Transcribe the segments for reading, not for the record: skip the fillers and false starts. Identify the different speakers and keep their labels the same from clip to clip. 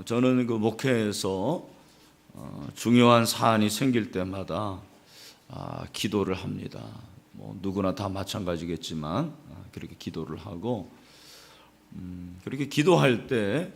Speaker 1: 저는 그 목회에서 중요한 사안이 생길 때마다 기도를 합니다. 뭐 누구나 다 마찬가지겠지만 그렇게 기도를 하고 그렇게 기도할 때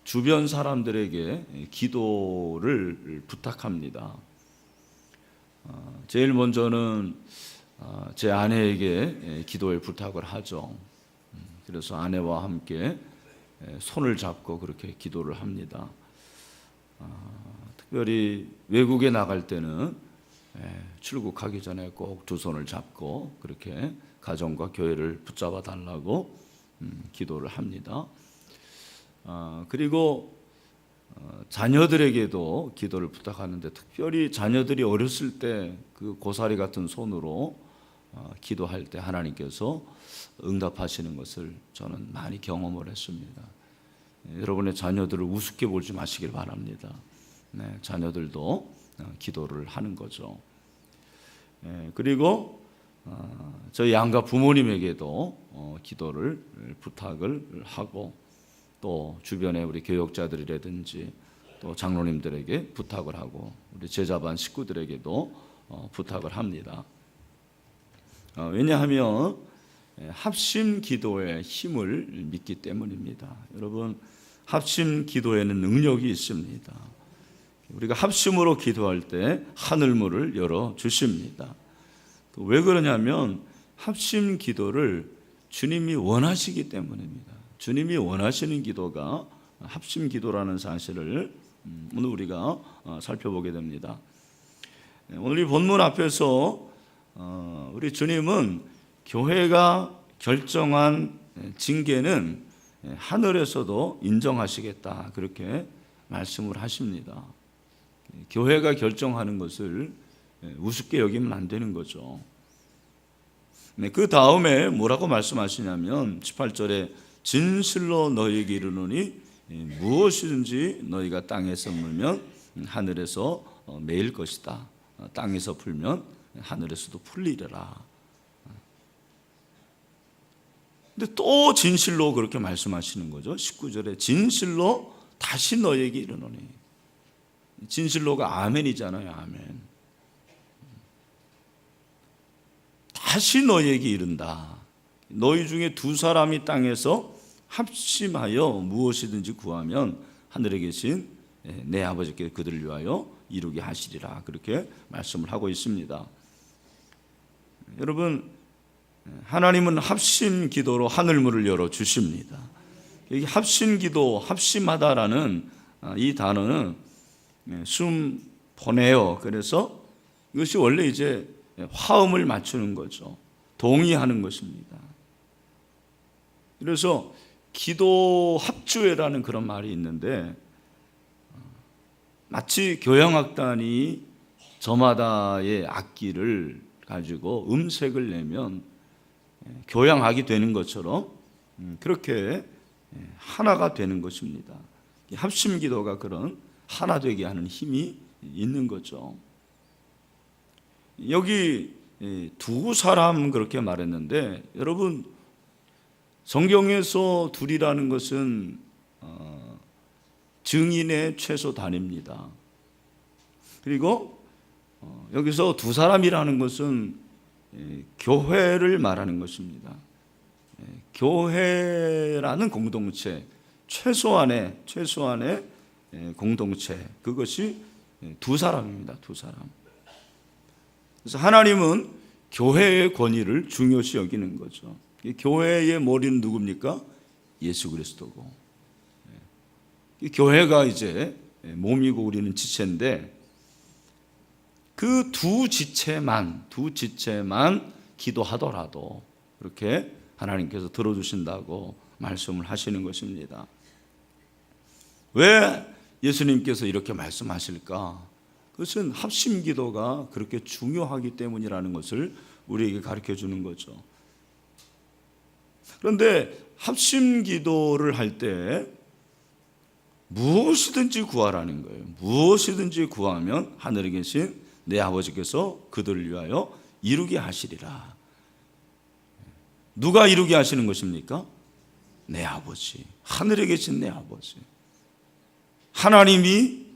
Speaker 1: 주변 사람들에게 기도를 부탁합니다. 제일 먼저는 제 아내에게 기도의 부탁을 하죠. 그래서 아내와 함께 손을 잡고 그렇게 기도를 합니다. 특별히 외국에 나갈 때는 출국하기 전에 꼭 두 손을 잡고 그렇게 가정과 교회를 붙잡아 달라고 기도를 합니다. 그리고 자녀들에게도 기도를 부탁하는데 특별히 자녀들이 어렸을 때 그 고사리 같은 손으로 기도할 때 하나님께서 응답하시는 것을 저는 많이 경험을 했습니다. 여러분의 자녀들을 우습게 보지 마시길 바랍니다. 자녀들도 기도를 하는 거죠. 그리고 저희 양가 부모님에게도 기도를 부탁을 하고 또 주변에 우리 교역자들이라든지 또 장로님들에게 부탁을 하고 우리 제자반 식구들에게도 부탁을 합니다. 왜냐하면 합심 기도의 힘을 믿기 때문입니다. 여러분, 합심 기도에는 능력이 있습니다. 우리가 합심으로 기도할 때 하늘문을 열어 주십니다. 왜 그러냐면 합심 기도를 주님이 원하시기 때문입니다. 주님이 원하시는 기도가 합심 기도라는 사실을 오늘 우리가 살펴보게 됩니다. 오늘 이 본문 앞에서 우리 주님은 교회가 결정한 징계는 하늘에서도 인정하시겠다 그렇게 말씀을 하십니다. 교회가 결정하는 것을 우습게 여기면 안 되는 거죠. 그 다음에 뭐라고 말씀하시냐면 18절에 진실로 너희에게 이르노니 무엇이든지 너희가 땅에서 물면 하늘에서 매일 것이다. 땅에서 풀면 하늘에서도 풀리리라. 근데 또 진실로 그렇게 말씀하시는 거죠. 19절에 진실로 다시 너희에게 이르노니. 진실로가 아멘이잖아요. 아멘. 다시 너희에게 이른다. 너희 중에 두 사람이 땅에서 합심하여 무엇이든지 구하면 하늘에 계신 내 아버지께 그들을 위하여 이루게 하시리라. 그렇게 말씀을 하고 있습니다. 여러분, 하나님은 합심 기도로 하늘문을 열어 주십니다. 여기 합심 기도, 합심하다라는 이 단어는 숨보내요. 그래서 이것이 원래 이제 화음을 맞추는 거죠. 동의하는 것입니다. 그래서 기도 합주회라는 그런 말이 있는데 마치 교향악단이 저마다의 악기를 가지고 음색을 내면 교향악이 되는 것처럼 그렇게 하나가 되는 것입니다. 합심 기도가 그런 하나 되게 하는 힘이 있는 거죠. 여기 두 사람 그렇게 말했는데 여러분 성경에서 둘이라는 것은 증인의 최소 단위입니다. 그리고 여기서 두 사람이라는 것은 교회를 말하는 것입니다. 교회라는 공동체, 최소한의 공동체, 그것이 두 사람입니다. 두 사람. 그래서 하나님은 교회의 권위를 중요시 여기는 거죠. 교회의 머리는 누굽니까? 예수 그리스도고. 교회가 이제 몸이고 우리는 지체인데 그 두 지체만 기도하더라도 그렇게 하나님께서 들어주신다고 말씀을 하시는 것입니다. 왜 예수님께서 이렇게 말씀하실까? 그것은 합심 기도가 그렇게 중요하기 때문이라는 것을 우리에게 가르쳐 주는 거죠. 그런데 합심 기도를 할 때 무엇이든지 구하라는 거예요. 무엇이든지 구하면 하늘에 계신 내 아버지께서 그들을 위하여 이루게 하시리라. 누가 이루게 하시는 것입니까? 내 아버지, 하늘에 계신 내 아버지, 하나님이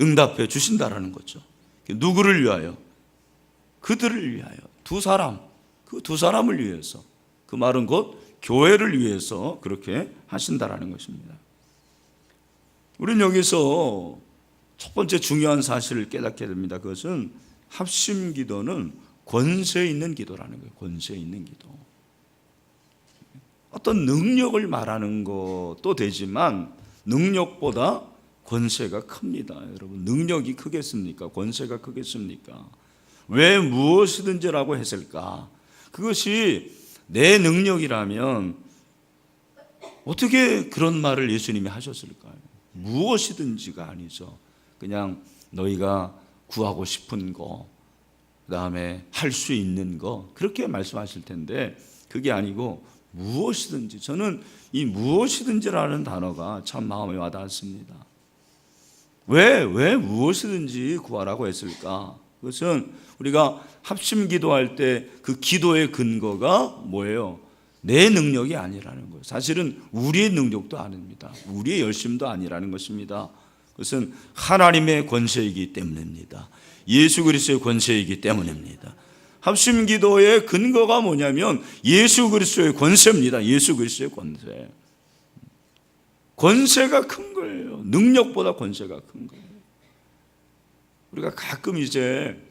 Speaker 1: 응답해 주신다라는 거죠. 누구를 위하여? 그들을 위하여. 두 사람, 그 두 사람을 위해서. 그 말은 곧 교회를 위해서 그렇게 하신다라는 것입니다. 우리는 여기서 첫 번째 중요한 사실을 깨닫게 됩니다. 그것은 합심 기도는 권세 있는 기도라는 거예요. 권세 있는 기도. 어떤 능력을 말하는 것도 되지만 능력보다 권세가 큽니다. 여러분, 능력이 크겠습니까? 권세가 크겠습니까? 왜 무엇이든지라고 했을까? 그것이 내 능력이라면 어떻게 그런 말을 예수님이 하셨을까요? 무엇이든지가 아니죠. 그냥 너희가 구하고 싶은 거, 그 다음에 할 수 있는 거, 그렇게 말씀하실 텐데 그게 아니고 무엇이든지. 저는 이 무엇이든지라는 단어가 참 마음에 와닿았습니다. 왜 무엇이든지 구하라고 했을까? 그것은 우리가 합심 기도할 때 그 기도의 근거가 뭐예요? 내 능력이 아니라는 거예요. 사실은 우리의 능력도 아닙니다. 우리의 열심도 아니라는 것입니다. 그것은 하나님의 권세이기 때문입니다. 예수 그리스도의 권세이기 때문입니다. 합심 기도의 근거가 뭐냐면 예수 그리스도의 권세입니다. 예수 그리스도의 권세. 권세가 큰 거예요. 능력보다 권세가 큰 거예요. 우리가 가끔 이제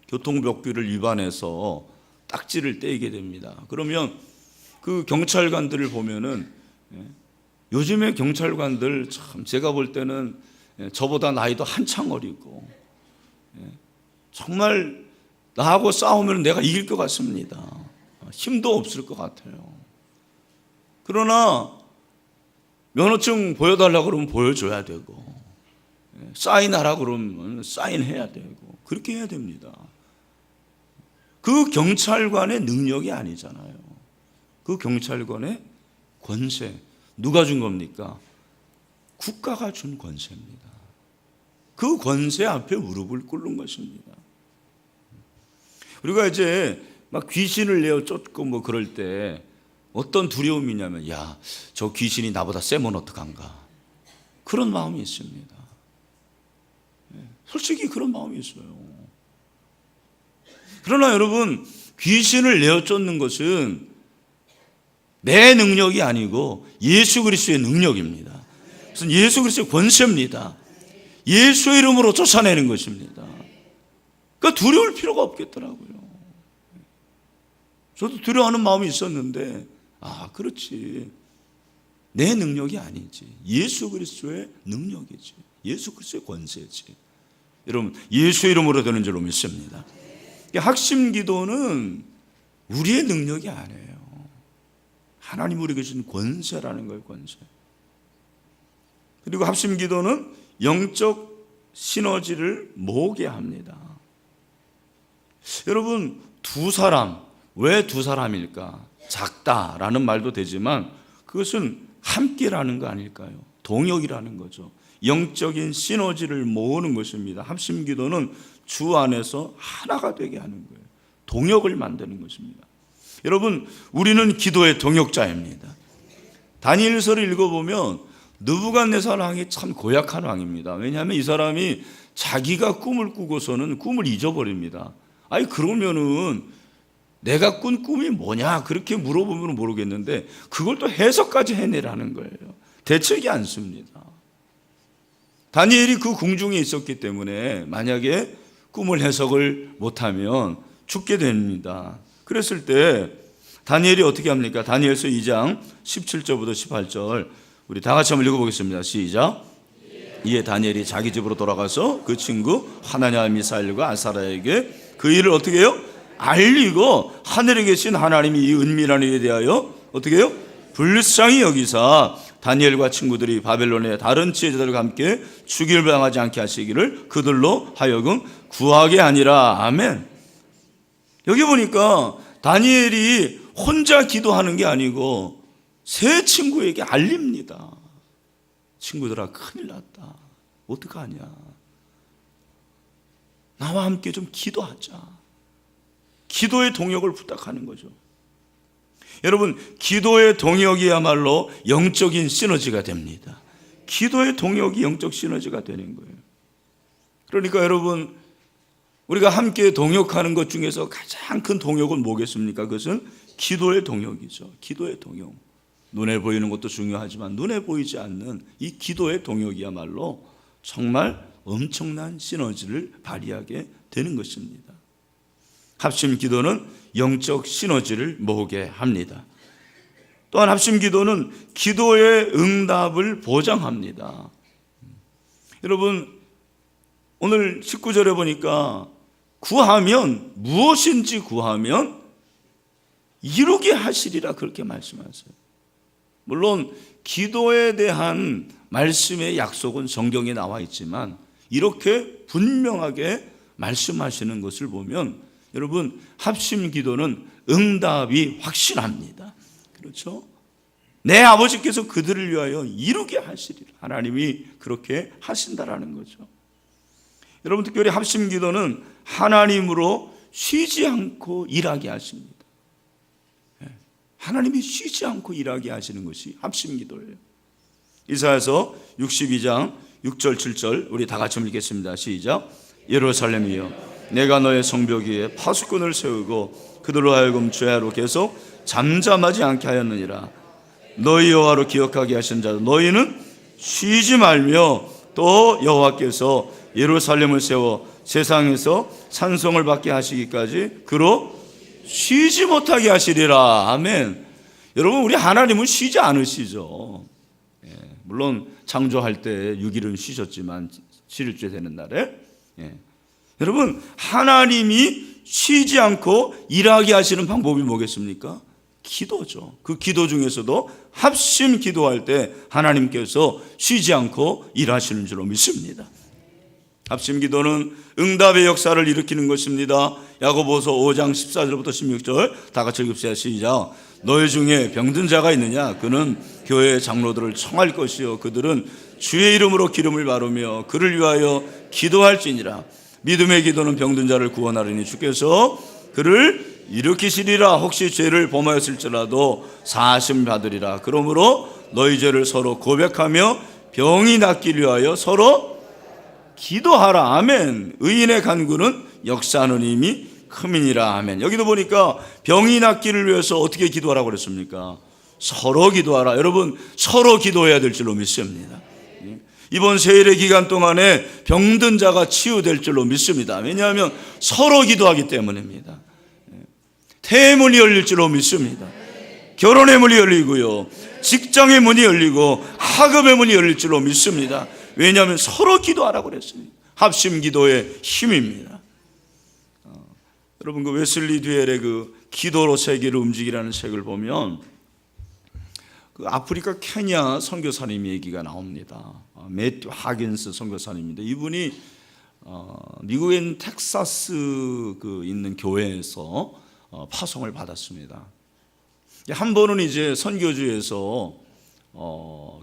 Speaker 1: 교통법규를 위반해서 딱지를 떼게 됩니다. 그러면 그 경찰관들을 보면은, 요즘의 경찰관들 참 제가 볼 때는 저보다 나이도 한창 어리고 정말 나하고 싸우면 내가 이길 것 같습니다. 힘도 없을 것 같아요. 그러나 면허증 보여달라고 그러면 보여줘야 되고, 사인하라고 그러면 사인해야 되고, 그렇게 해야 됩니다. 그 경찰관의 능력이 아니잖아요. 그 경찰관의 권세, 누가 준 겁니까? 국가가 준 권세입니다. 그 권세 앞에 무릎을 꿇는 것입니다. 우리가 이제 막 귀신을 내어 쫓고 뭐 그럴 때 어떤 두려움이냐면, 야, 저 귀신이 나보다 세면 어떡한가, 그런 마음이 있습니다. 솔직히 그런 마음이 있어요. 그러나 여러분, 귀신을 내어 쫓는 것은 내 능력이 아니고 예수 그리스도의 능력입니다. 그래서 예수 그리스도의 권세입니다. 예수 이름으로 쫓아내는 것입니다. 그러니까 두려울 필요가 없겠더라고요. 저도 두려워하는 마음이 있었는데, 그렇지, 내 능력이 아니지, 예수 그리스도의 능력이지, 예수 그리스도의 권세지. 여러분, 예수 이름으로 되는 줄로 믿습니다. 합심 기도는 우리의 능력이 아니에요. 하나님 우리에게 주신 권세라는 거예요. 권세. 그리고 합심 기도는 영적 시너지를 모으게 합니다. 여러분, 두 사람, 왜 두 사람일까? 작다라는 말도 되지만 그것은 함께라는 거 아닐까요? 동역이라는 거죠. 영적인 시너지를 모으는 것입니다. 합심 기도는 주 안에서 하나가 되게 하는 거예요. 동역을 만드는 것입니다. 여러분, 우리는 기도의 동역자입니다. 다니엘서를 읽어보면 느부갓네살 왕이 참 고약한 왕입니다. 왜냐하면 이 사람이 자기가 꿈을 꾸고서는 꿈을 잊어버립니다. 그러면은 내가 꾼 꿈이 뭐냐 그렇게 물어보면 모르겠는데 그걸 또 해석까지 해내라는 거예요. 대책이 않습니다. 다니엘이 그 궁중에 있었기 때문에 만약에 꿈을 해석을 못하면 죽게 됩니다. 그랬을 때 다니엘이 어떻게 합니까? 다니엘서 2장 17절부터 18절 우리 다 같이 한번 읽어보겠습니다. 시작. 이에 다니엘이 자기 집으로 돌아가서 그 친구 하나냐 미사엘과 아사랴에게 그 일을 어떻게 해요? 알리고 하늘에 계신 하나님이 이 은밀한 일에 대하여 어떻게 해요? 불쌍히 여기사 다니엘과 친구들이 바벨론의 다른 지혜자들과 함께 죽임을 당하지 않게 하시기를 그들로 하여금 구하게 하니라. 아멘. 여기 보니까 다니엘이 혼자 기도하는 게 아니고 세 친구에게 알립니다. 친구들아, 큰일 났다. 어떡하냐. 나와 함께 좀 기도하자. 기도의 동역을 부탁하는 거죠. 여러분, 기도의 동역이야말로 영적인 시너지가 됩니다. 기도의 동역이 영적 시너지가 되는 거예요. 그러니까 여러분, 우리가 함께 동역하는 것 중에서 가장 큰 동역은 뭐겠습니까? 그것은 기도의 동역이죠. 기도의 동역. 눈에 보이는 것도 중요하지만 눈에 보이지 않는 이 기도의 동역이야말로 정말 엄청난 시너지를 발휘하게 되는 것입니다. 합심 기도는 영적 시너지를 모으게 합니다. 또한 합심 기도는 기도의 응답을 보장합니다. 여러분, 오늘 19절에 보니까 구하면, 무엇인지 구하면 이루게 하시리라 그렇게 말씀하세요. 물론 기도에 대한 말씀의 약속은 성경에 나와 있지만 이렇게 분명하게 말씀하시는 것을 보면 여러분, 합심 기도는 응답이 확실합니다. 그렇죠? 내 아버지께서 그들을 위하여 이루게 하시리라. 하나님이 그렇게 하신다라는 거죠. 여러분, 특별히 합심 기도는 하나님으로 쉬지 않고 일하게 하십니다. 하나님이 쉬지 않고 일하게 하시는 것이 합심 기도예요. 이사야서 62장 6절 7절 우리 다 같이 읽겠습니다. 시작. 예루살렘이여, 내가 너의 성벽 위에 파수꾼을 세우고 그들로 하여금 죄하로 계속 잠잠하지 않게 하였느니라. 너희 여호와로 기억하게 하신 자 너희는 쉬지 말며 또 여호와께서 예루살렘을 세워 세상에서 찬송을 받게 하시기까지 그로 쉬지 못하게 하시리라. 아멘. 여러분, 우리 하나님은 쉬지 않으시죠. 물론 창조할 때 6일은 쉬셨지만 7일째 되는 날에 여러분, 하나님이 쉬지 않고 일하게 하시는 방법이 뭐겠습니까? 기도죠. 그 기도 중에서도 합심 기도할 때 하나님께서 쉬지 않고 일하시는 줄로 믿습니다. 합심 기도는 응답의 역사를 일으키는 것입니다. 야고보서 5장 14절부터 16절 다 같이 읽읍시다. 시작. 너희 중에 병든 자가 있느냐? 그는 교회의 장로들을 청할 것이요 그들은 주의 이름으로 기름을 바르며 그를 위하여 기도할지니라. 믿음의 기도는 병든 자를 구원하리니 주께서 그를 일으키시리라. 혹시 죄를 범하였을지라도 사하심 받으리라. 그러므로 너희 죄를 서로 고백하며 병이 낫기 위하여 서로 기도하라. 아멘. 의인의 간구는 역사하는 힘이 큼이니라. 아멘. 여기도 보니까 병이 낫기를 위해서 어떻게 기도하라고 그랬습니까? 서로 기도하라. 여러분, 서로 기도해야 될 줄로 믿습니다. 이번 세일의 기간 동안에 병든 자가 치유될 줄로 믿습니다. 왜냐하면 서로 기도하기 때문입니다. 태의 문이 열릴 줄로 믿습니다. 결혼의 문이 열리고요, 직장의 문이 열리고 학업의 문이 열릴 줄로 믿습니다. 왜냐하면 서로 기도하라고 그랬습니다. 합심 기도의 힘입니다. 여러분, 그 웨슬리 듀엘의 그 기도로 세계를 움직이라는 책을 보면 그 아프리카 케냐 선교사님 얘기가 나옵니다. 매튜 하긴스 선교사님인데 이분이 미국에 있는 텍사스 그 있는 교회에서 파송을 받았습니다. 한 번은 이제 선교지에서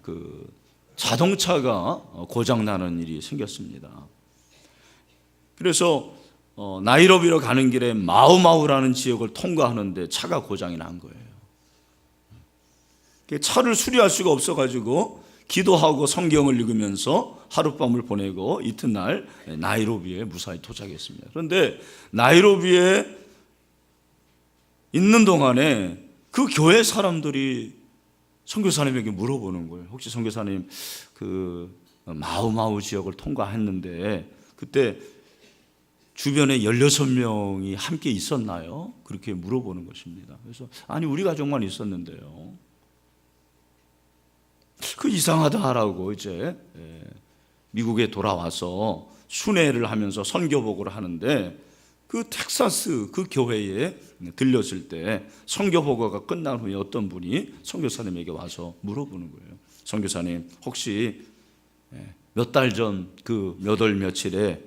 Speaker 1: 그 자동차가 고장 나는 일이 생겼습니다. 그래서 나이로비로 가는 길에 마우마우라는 지역을 통과하는데 차가 고장이 난 거예요. 차를 수리할 수가 없어가지고 기도하고 성경을 읽으면서 하룻밤을 보내고 이튿날 나이로비에 무사히 도착했습니다. 그런데 나이로비에 있는 동안에 그 교회 사람들이 선교사님에게 물어보는 거예요. 혹시 선교사님 그 마우마우 지역을 통과했는데 그때 주변에 16명이 함께 있었나요? 그렇게 물어보는 것입니다. 그래서 아니, 우리 가족만 있었는데요. 그 이상하다라고 이제 미국에 돌아와서 순회를 하면서 선교복을 하는데 그 텍사스 그 교회에 들렸을 때 선교복어가 끝난 후에 어떤 분이 선교사님에게 와서 물어보는 거예요. 선교사님, 혹시 몇 달 전 그 몇 월 며칠에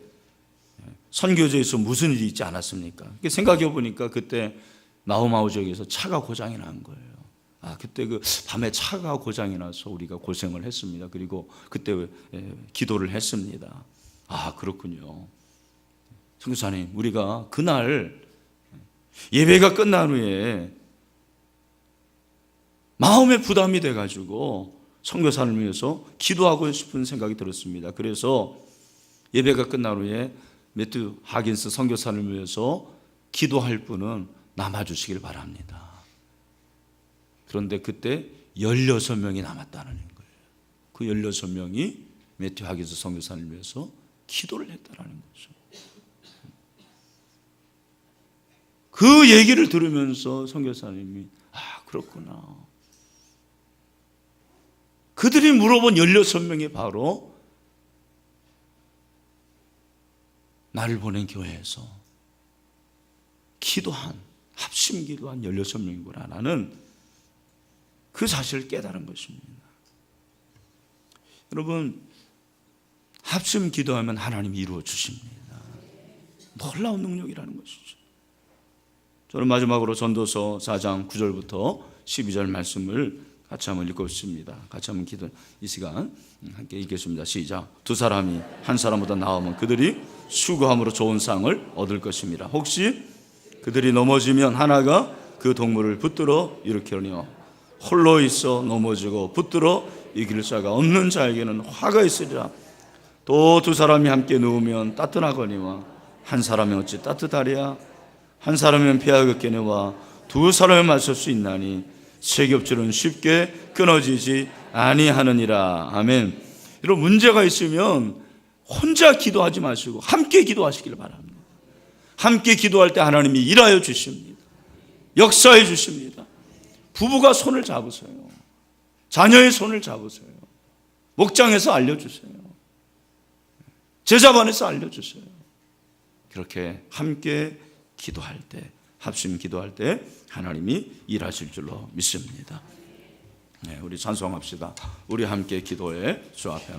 Speaker 1: 선교지에서 무슨 일이 있지 않았습니까? 생각해 보니까 그때 마우마우 지역에서 차가 고장이 난 거예요. 그때 그 밤에 차가 고장이 나서 우리가 고생을 했습니다. 그리고 그때 기도를 했습니다. 그렇군요. 선교사님, 우리가 그날 예배가 끝난 후에 마음의 부담이 돼가지고 선교사를 위해서 기도하고 싶은 생각이 들었습니다. 그래서 예배가 끝난 후에 매튜 하긴스 선교사를 위해서 기도할 분은 남아주시길 바랍니다. 그런데 그때 16명이 남았다는 거예요. 그 16명이 매튜 하긴스 선교사를 위해서 기도를 했다는 거죠. 그 얘기를 들으면서 선교사님이 그렇구나. 그들이 물어본 16명이 바로 나를 보낸 교회에서 기도한, 합심 기도한 16명이구나. 나는 그 사실을 깨달은 것입니다. 여러분, 합심 기도하면 하나님이 이루어 주십니다. 놀라운 능력이라는 것이죠. 저는 마지막으로 전도서 4장 9절부터 12절 말씀을 같이 한번 읽겠습니다. 같이 한번 기도, 이 시간 함께 읽겠습니다. 시작. 두 사람이 한 사람보다 나으면 그들이 수고함으로 좋은 상을 얻을 것입니다. 혹시 그들이 넘어지면 하나가 그 동물을 붙들어 일으키려니와 홀로 있어 넘어지고 붙들어 이길 자가 없는 자에게는 화가 있으리라. 또 두 사람이 함께 누우면 따뜻하거니와 한 사람이 어찌 따뜻하랴. 한 사람은 피하겠거니와 두 사람을 맞설 수 있나니 세 겹줄은 쉽게 끊어지지 아니하느니라. 아멘. 여러분, 문제가 있으면 혼자 기도하지 마시고 함께 기도하시길 바랍니다. 함께 기도할 때 하나님이 일하여 주십니다. 역사해 주십니다. 부부가 손을 잡으세요. 자녀의 손을 잡으세요. 목장에서 알려주세요. 제자반에서 알려주세요. 그렇게 함께 기도할 때, 합심 기도할 때 하나님이 일하실 줄로 믿습니다. 우리 찬송합시다. 우리 함께 기도해 주 앞에